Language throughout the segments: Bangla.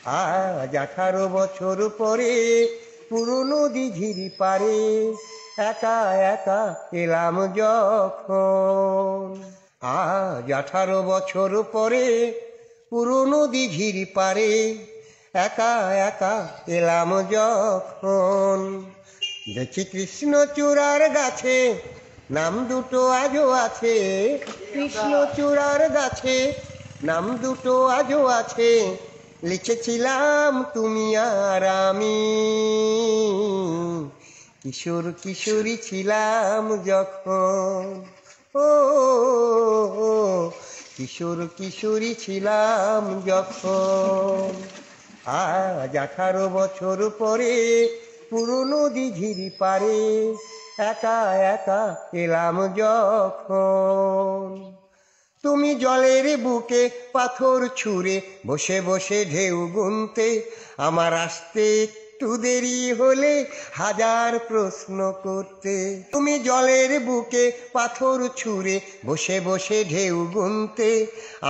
আজ 18 বছর পরে পুরনো দিঘির পারে একা একা এলাম যখন। আজ 18 বছর পরে পুরনো দিঘির পারে একা একা এলাম যখন। দেখি কৃষ্ণচূড়ার গাছে নাম দুটো আজও আছে, কৃষ্ণচূড়ার গাছে নাম দুটো আজও আছে। লিখেছিলাম তুমি আর আমি, কিশোর কিশোরী ছিলাম যখন। ও কিশোর কিশোরী ছিলাম যখন। আজ 18 বছর পরে পুরনো দিঘির পারে একা একা এলাম যখন। তুমি জলের বুকে পাথর ছুঁড়ে বসে বসে ঢেউ গুনতে, আমার আসতে একটু দেরি হলে হাজার প্রশ্ন করতে। তুমি জলের বুকে পাথর ছুঁড়ে বসে বসে ঢেউ গুনতে,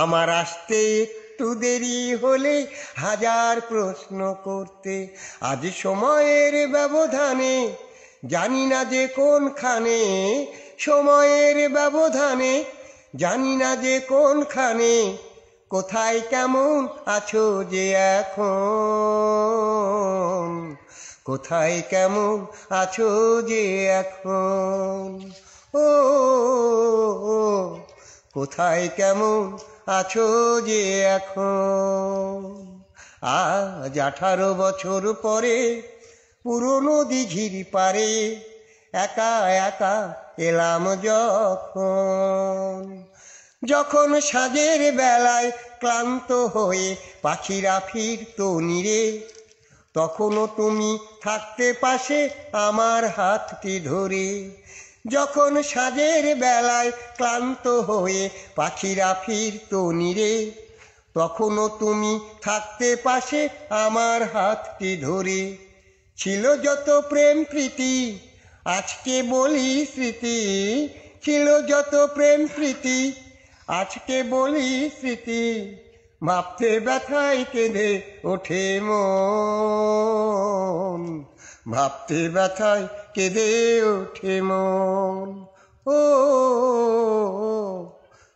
আমার আসতে একটু দেরি হলে হাজার প্রশ্ন করতে। আজ সময়ের ব্যবধানে জানি না যে কোনখানে, সময়ের ব্যবধানে জানি না যে কোনখানে, কোথায় কেমন আছো যে এখন, কোথায় কেমন আছো যে এখন। ও কোথায় কেমন আছো যে এখন। আজ 18 বছর পরে পুরনো দিঘির পারে একা একা এলাম যখন। যখন সাঁঝের বেলায় ক্লান্ত হয়ে পাখিরা ফিরতো নিরে, তখনও তুমি থাকতে পাশে আমার হাতটি ধরে। যখন সাঁঝের বেলায় ক্লান্ত হয়ে পাখিরা ফিরতো নিরে, তখনও তুমি থাকতে পাশে আমার হাতটি ধরে। ছিল যত প্রেম প্রীতি আজকে বলি স্মৃতি, ছিল যত প্রেম প্রীতি আজকে বলি স্মৃতি। ভাবতে ব্যথায় কেঁদে ওঠে মন, ভাবতে ব্যথায় কেঁদে ওঠে মন। ও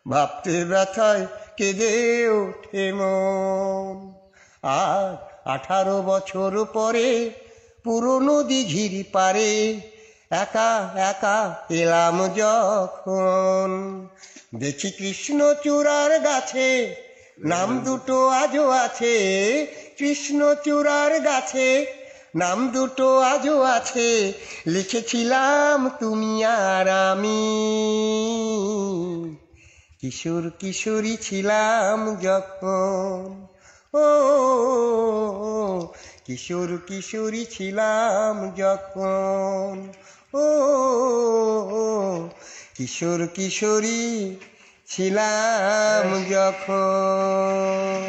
ভাবতে ব্যথায় কেঁদে ওঠে মন। আজ 18 বছর পরে পুরনো দিঘির পারে একা একা এলাম যখন। দেখি কৃষ্ণচূড়ার গাছে নাম দুটো আজও আছে, কৃষ্ণচূড়ার গাছে নাম দুটো আজও আছে। লিখেছিলাম তুমি আর আমি, কিশোর কিশোরী ছিলাম যখন। ও কিশোর কিশোরী ছিলাম যখন। ও কিশোর কিশোরী ছিলাম যখন।